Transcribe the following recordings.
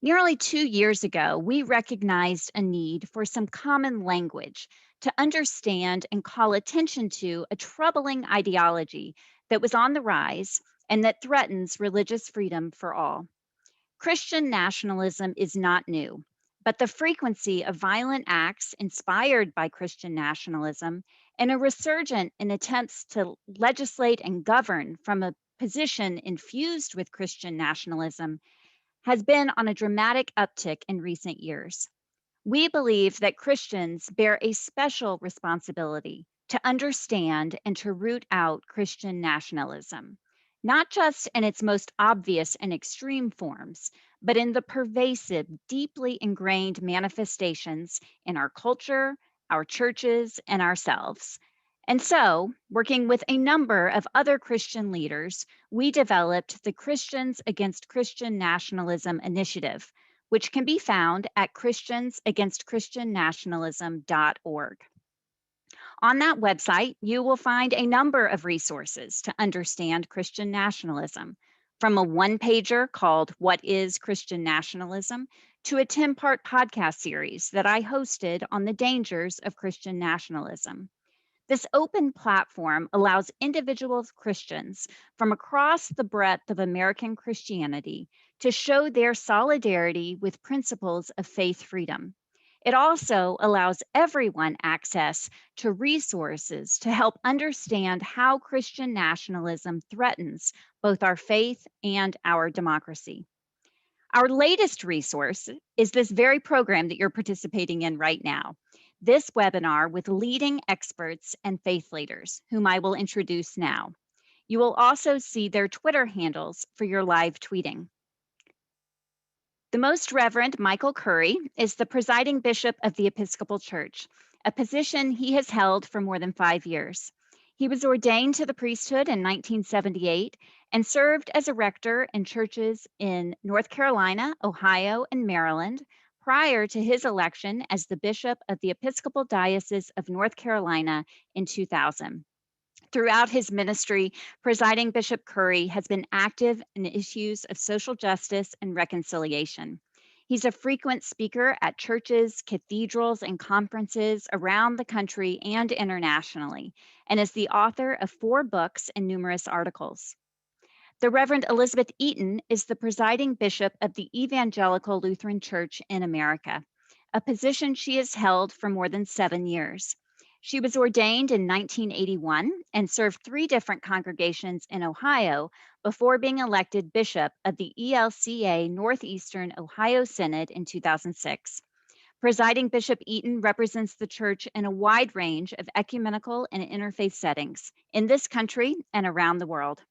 Nearly 2 years ago, we recognized a need for some common language to understand and call attention to a troubling ideology that was on the rise and that threatens religious freedom for all. Christian nationalism is not new, but the frequency of violent acts inspired by Christian nationalism and a resurgence in attempts to legislate and govern from a position infused with Christian nationalism has been on a dramatic uptick in recent years. We believe that Christians bear a special responsibility to understand and to root out Christian nationalism, not just in its most obvious and extreme forms, but in the pervasive, deeply ingrained manifestations in our culture, our churches, and ourselves. And so, working with a number of other Christian leaders, we developed the Christians Against Christian Nationalism initiative, which can be found at christiansagainstchristiannationalism.org. On that website, you will find a number of resources to understand Christian nationalism, from a one pager called What is Christian Nationalism to a 10-part podcast series that I hosted on the dangers of Christian nationalism. This open platform allows individual Christians from across the breadth of American Christianity to show their solidarity with principles of faith freedom. It also allows everyone access to resources to help understand how Christian nationalism threatens both our faith and our democracy. Our latest resource is this very program that you're participating in right now. This webinar with leading experts and faith leaders, whom I will introduce now. You will also see their Twitter handles for your live tweeting. The Most Reverend Michael Curry is the presiding bishop of the Episcopal Church, a position he has held for more than 5 years. He was ordained to the priesthood in 1978 and served as a rector in churches in North Carolina, Ohio, and Maryland prior to his election as the bishop of the Episcopal Diocese of North Carolina in 2000. Throughout his ministry, presiding Bishop Curry has been active in issues of social justice and reconciliation. He's a frequent speaker at churches, cathedrals, and conferences around the country and internationally, and is the author of 4 books and numerous articles. The Reverend Elizabeth Eaton is the presiding bishop of the Evangelical Lutheran Church in America, a position she has held for more than 7 years. She was ordained in 1981 and served 3 different congregations in Ohio before being elected bishop of the ELCA Northeastern Ohio Synod in 2006. Presiding Bishop Eaton represents the church in a wide range of ecumenical and interfaith settings in this country and around the world.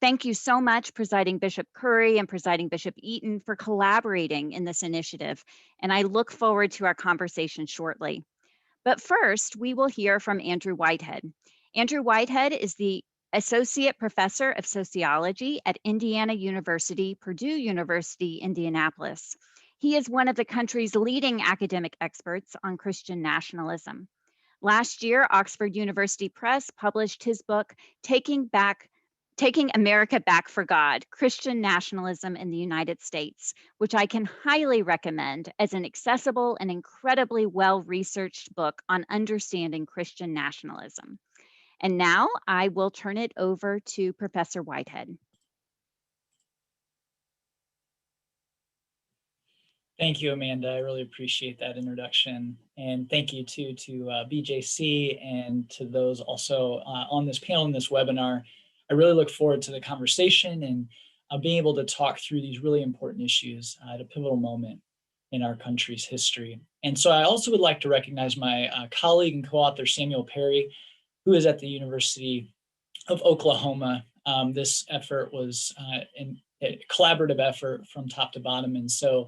Thank you so much, Presiding Bishop Curry and Presiding Bishop Eaton, for collaborating in this initiative, and I look forward to our conversation shortly. But first, we will hear from Andrew Whitehead. Andrew Whitehead is the Associate Professor of Sociology at Indiana University, Purdue University, Indianapolis. He is one of the country's leading academic experts on Christian nationalism. Last year, Oxford University Press published his book, Taking America Back for God, Christian Nationalism in the United States, which I can highly recommend as an accessible and incredibly well-researched book on understanding Christian nationalism. And now I will turn it over to Professor Whitehead. Thank you, Amanda. I really appreciate that introduction. And thank you to BJC and to those also on this panel in this webinar. I really look forward to the conversation and being able to talk through these really important issues at a pivotal moment in our country's history. And so I also would like to recognize my colleague and co-author, Samuel Perry, who is at the University of Oklahoma. This effort was a collaborative effort from top to bottom. And so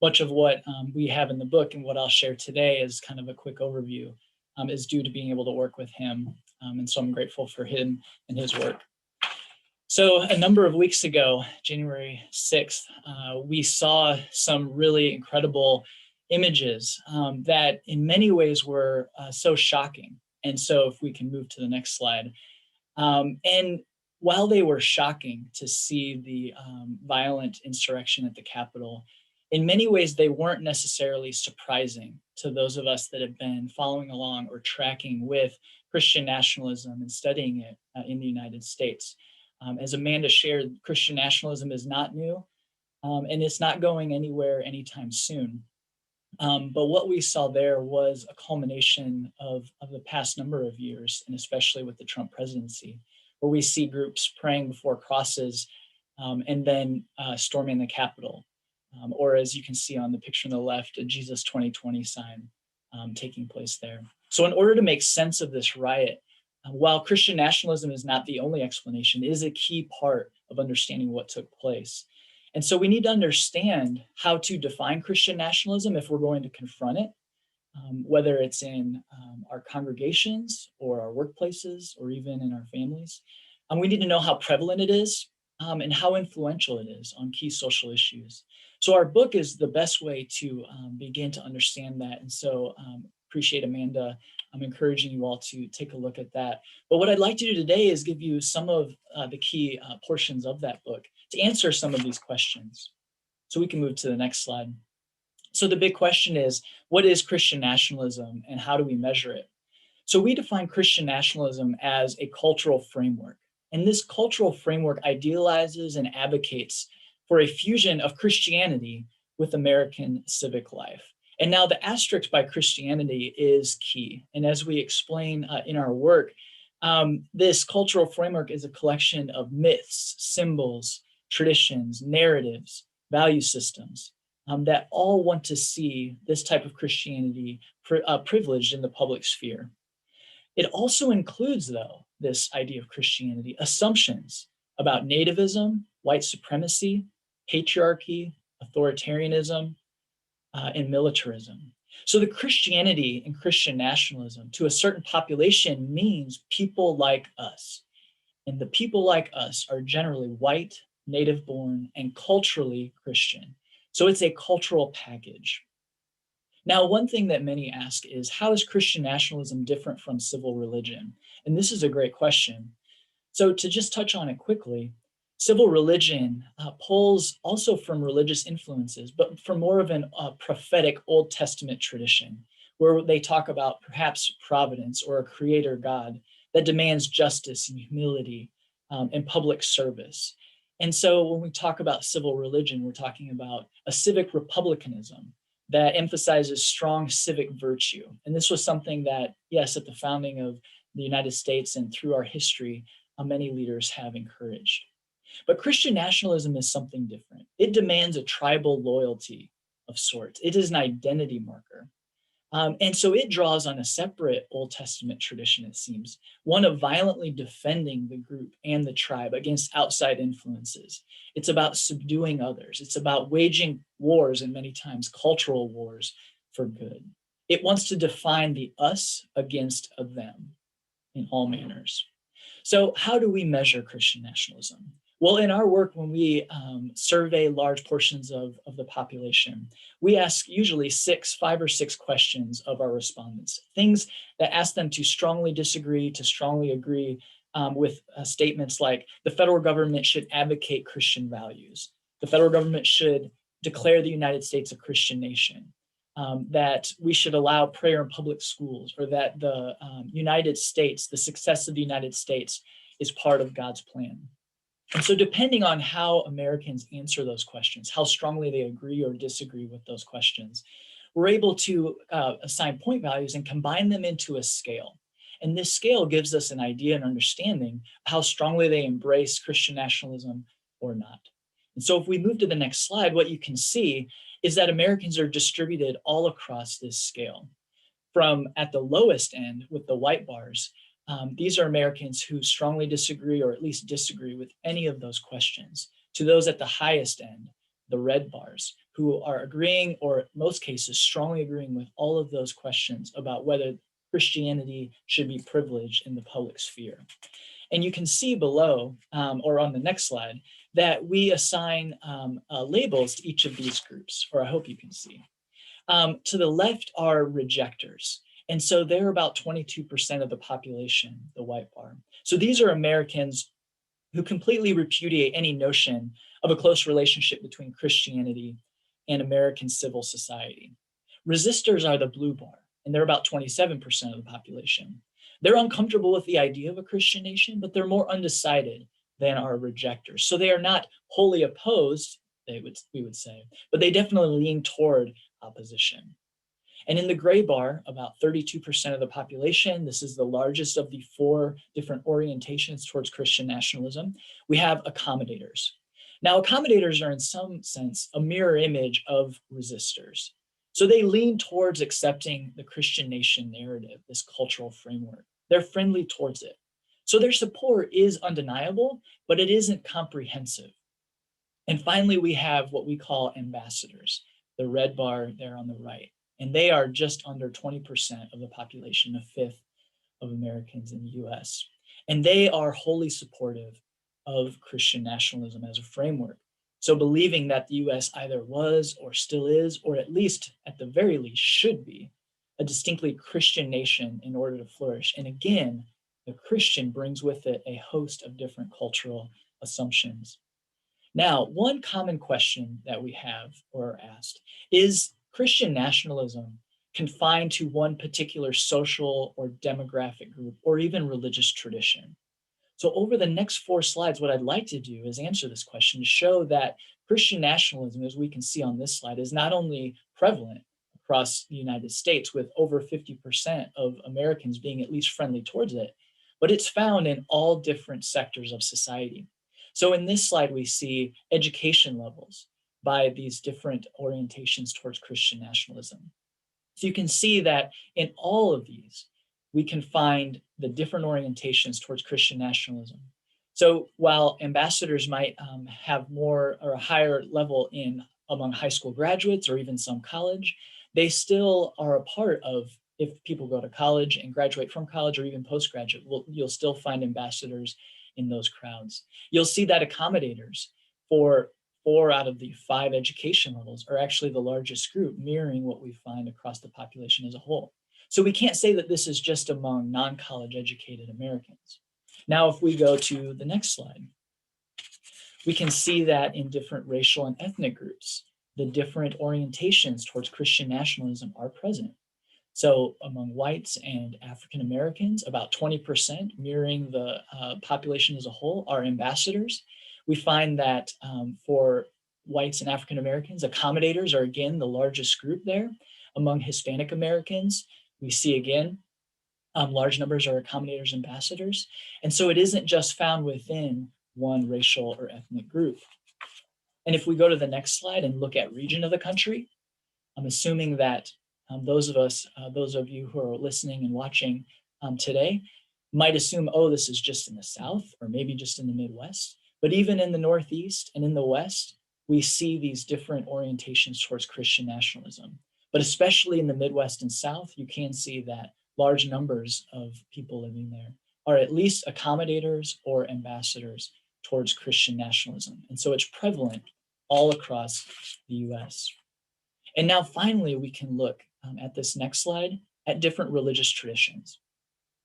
much of what we have in the book and what I'll share today is kind of a quick overview is due to being able to work with him. And so I'm grateful for him and his work. So a number of weeks ago, January 6th, we saw some really incredible images that in many ways were so shocking. And so if we can move to the next slide. And while they were shocking to see the violent insurrection at the Capitol, in many ways, they weren't necessarily surprising to those of us that have been following along or tracking with Christian nationalism and studying it in the United States. As Amanda shared, Christian nationalism is not new, and it's not going anywhere anytime soon. But what we saw there was a culmination of the past number of years, and especially with the Trump presidency, where we see groups praying before crosses and then storming the Capitol. Or as you can see on the picture on the left, a Jesus 2020 sign taking place there. So in order to make sense of this riot, while Christian nationalism is not the only explanation, it is a key part of understanding what took place. And so we need to understand how to define Christian nationalism if we're going to confront it, whether it's in our congregations or our workplaces or even in our families. We need to know how prevalent it is and how influential it is on key social issues. So our book is the best way to begin to understand that. And so appreciate Amanda. I'm encouraging you all to take a look at that. But what I'd like to do today is give you some of the key portions of that book to answer some of these questions. So we can move to the next slide. So the big question is, what is Christian nationalism and how do we measure it? So we define Christian nationalism as a cultural framework. And this cultural framework idealizes and advocates for a fusion of Christianity with American civic life. And now the asterisk by Christianity is key. And as we explain in our work, this cultural framework is a collection of myths, symbols, traditions, narratives, value systems that all want to see this type of Christianity privileged in the public sphere. It also includes, though, this idea of Christianity, assumptions about nativism, white supremacy, patriarchy, authoritarianism, and militarism. So the Christianity and Christian nationalism to a certain population means people like us. And the people like us are generally white, native born, and culturally Christian. So it's a cultural package. Now, one thing that many ask is, how is Christian nationalism different from civil religion? And this is a great question. So to just touch on it quickly, civil religion pulls also from religious influences, but from more of a prophetic Old Testament tradition, where they talk about perhaps providence or a creator God that demands justice and humility and public service. And so when we talk about civil religion, we're talking about a civic republicanism that emphasizes strong civic virtue. And this was something that, yes, at the founding of the United States and through our history, many leaders have encouraged. But Christian nationalism is something different. It demands a tribal loyalty of sorts. It is an identity marker. And so it draws on a separate Old Testament tradition, it seems, one of violently defending the group and the tribe against outside influences. It's about subduing others. It's about waging wars, and many times cultural wars, for good. It wants to define the us against a them in all manners. So how do we measure Christian nationalism? Well, in our work, when we survey large portions of the population, we ask usually 5 or 6 questions of our respondents, things that ask them to strongly disagree, to strongly agree with statements like the federal government should advocate Christian values. The federal government should declare the United States a Christian nation. That we should allow prayer in public schools, or that the United States, the success of the United States, is part of God's plan. And so depending on how Americans answer those questions, how strongly they agree or disagree with those questions, we're able to assign point values and combine them into a scale. And this scale gives us an idea and understanding how strongly they embrace Christian nationalism or not. And so if we move to the next slide, what you can see is that Americans are distributed all across this scale. From at the lowest end with the white bars, these are Americans who strongly disagree or at least disagree with any of those questions, to those at the highest end, the red bars, who are agreeing, or in most cases, strongly agreeing with all of those questions about whether Christianity should be privileged in the public sphere. And you can see below, or on the next slide, that we assign labels to each of these groups, or I hope you can see. To the left are rejectors. And so they're about 22% of the population, the white bar. So these are Americans who completely repudiate any notion of a close relationship between Christianity and American civil society. Resistors are the blue bar, and they're about 27% of the population. They're uncomfortable with the idea of a Christian nation, but they're more undecided than our rejectors. So they are not wholly opposed, we would say, but they definitely lean toward opposition. And in the gray bar, about 32% of the population, this is the largest of the 4 different orientations towards Christian nationalism, we have accommodators. Now, accommodators are in some sense a mirror image of resistors. So they lean towards accepting the Christian nation narrative, this cultural framework. They're friendly towards it. So their support is undeniable, but it isn't comprehensive. And finally, we have what we call ambassadors, the red bar there on the right. And they are just under 20% of the population, a fifth of Americans in the US. And they are wholly supportive of Christian nationalism as a framework. So believing that the US either was or still is, or at least at the very least should be, a distinctly Christian nation in order to flourish. And again, the Christian brings with it a host of different cultural assumptions. Now, one common question that we have or are asked is Christian nationalism confined to one particular social or demographic group or even religious tradition? So over the next 4 slides, what I'd like to do is answer this question to show that Christian nationalism, as we can see on this slide, is not only prevalent across the United States with over 50% of Americans being at least friendly towards it, but it's found in all different sectors of society. So in this slide, we see education levels by these different orientations towards Christian nationalism. So you can see that in all of these, we can find the different orientations towards Christian nationalism. So while ambassadors might have more or a higher level in among high school graduates or even some college, they still are a part of, if people go to college and graduate from college or even postgraduate, you'll still find ambassadors in those crowds. You'll see that accommodators for 4 out of the 5 education levels are actually the largest group, mirroring what we find across the population as a whole. So we can't say that this is just among non-college educated Americans. Now, if we go to the next slide, we can see that in different racial and ethnic groups, the different orientations towards Christian nationalism are present. So among whites and African Americans, about 20%, mirroring the population as a whole, are ambassadors. We find that for whites and African Americans, accommodators are again the largest group there. Among Hispanic Americans, we see again, large numbers are accommodators, ambassadors. And so it isn't just found within one racial or ethnic group. And if we go to the next slide and look at region of the country, I'm assuming that those of you who are listening and watching today might assume, oh, this is just in the South or maybe just in the Midwest. But even in the Northeast and in the West, we see these different orientations towards Christian nationalism. But especially in the Midwest and South, you can see that large numbers of people living there are at least accommodators or ambassadors towards Christian nationalism. And so it's prevalent all across the US. And now finally, we can look at this next slide at different religious traditions.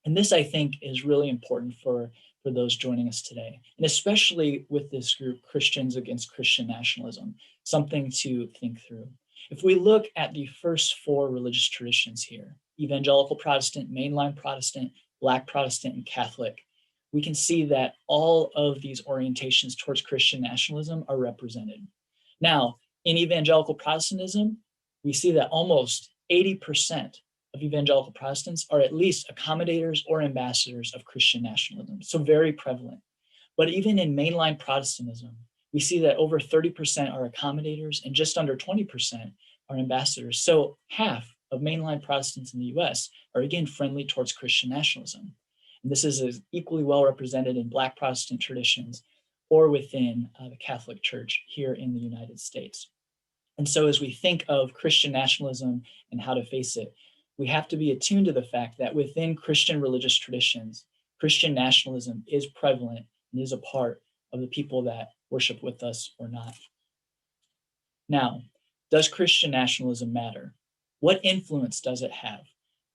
And this, I think, is really important for those joining us today, and especially with this group, Christians Against Christian Nationalism, something to think through. If we look at the first 4 religious traditions here, evangelical Protestant, mainline Protestant, Black Protestant, and Catholic, we can see that all of these orientations towards Christian nationalism are represented. Now, in evangelical Protestantism, we see that almost 80% of evangelical Protestants are at least accommodators or ambassadors of Christian nationalism, so very prevalent. But even in mainline Protestantism, we see that over 30% are accommodators and just under 20% are ambassadors. So half of mainline Protestants in the US are again friendly towards Christian nationalism. And this is equally well represented in Black Protestant traditions or within the Catholic Church here in the United States. And so as we think of Christian nationalism and how to face it, we have to be attuned to the fact that within Christian religious traditions, Christian nationalism is prevalent and is a part of the people that worship with us or not. Now, does Christian nationalism matter? What influence does it have?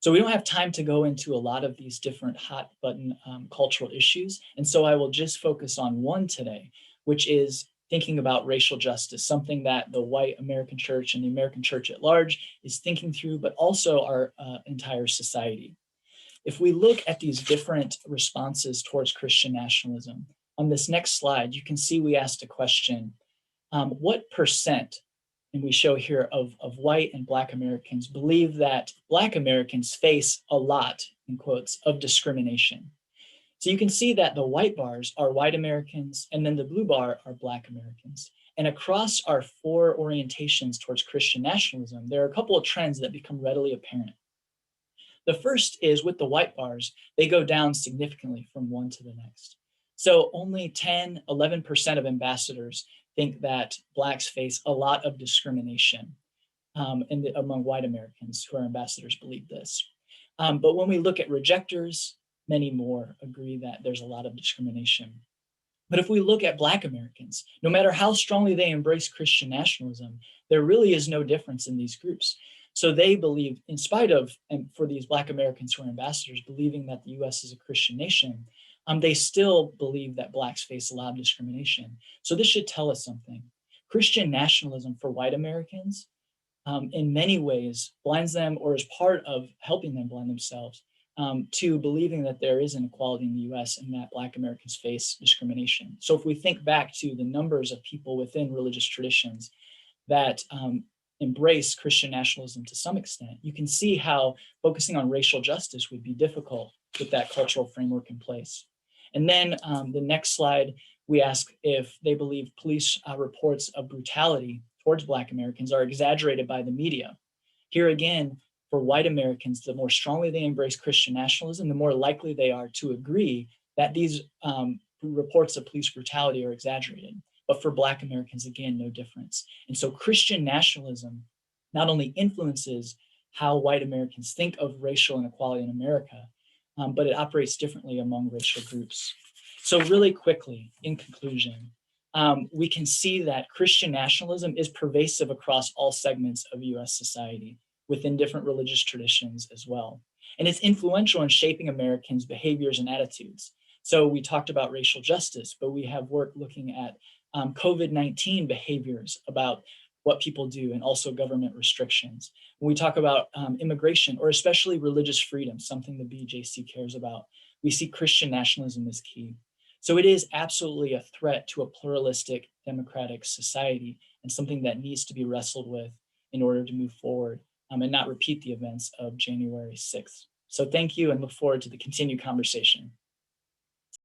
So we don't have time to go into a lot of these different hot button cultural issues. And so I will just focus on one today, which is thinking about racial justice, something that the white American church and the American church at large is thinking through, but also our entire society. If we look at these different responses towards Christian nationalism, on this next slide, you can see we asked a question, what percent, and we show here of white and Black Americans believe that Black Americans face a lot, in quotes, of discrimination. So you can see that the white bars are white Americans, and then the blue bar are Black Americans. And across our 4 orientations towards Christian nationalism, there are a couple of trends that become readily apparent. The first is with the white bars, they go down significantly from one to the next. So only 10, 11% of ambassadors think that Blacks face a lot of discrimination among white Americans who are ambassadors believe this. But when we look at rejectors, many more agree that there's a lot of discrimination. But if we look at Black Americans, no matter how strongly they embrace Christian nationalism, there really is no difference in these groups. So they believe, in spite of, and for these Black Americans who are ambassadors, believing that the US is a Christian nation, they still believe that Blacks face a lot of discrimination. So this should tell us something. Christian nationalism for white Americans, in many ways, blinds them or is part of helping them blind themselves to believing that there is inequality in the US and that Black Americans face discrimination. So if we think back to the numbers of people within religious traditions that embrace Christian nationalism to some extent, you can see how focusing on racial justice would be difficult with that cultural framework in place. And then the next slide, we ask if they believe police reports of brutality towards Black Americans are exaggerated by the media. Here again, for white Americans, the more strongly they embrace Christian nationalism, the more likely they are to agree that these reports of police brutality are exaggerated. But for Black Americans, again, no difference. And so Christian nationalism not only influences how white Americans think of racial inequality in America, but it operates differently among racial groups. So really quickly, in conclusion, we can see that Christian nationalism is pervasive across all segments of US society within different religious traditions as well. And it's influential in shaping Americans' behaviors and attitudes. So we talked about racial justice, but we have work looking at COVID-19 behaviors about what people do and also government restrictions. When we talk about immigration or especially religious freedom, something the BJC cares about, we see Christian nationalism as key. So it is absolutely a threat to a pluralistic democratic society and something that needs to be wrestled with in order to move forward and not repeat the events of January 6th. So thank you and look forward to the continued conversation.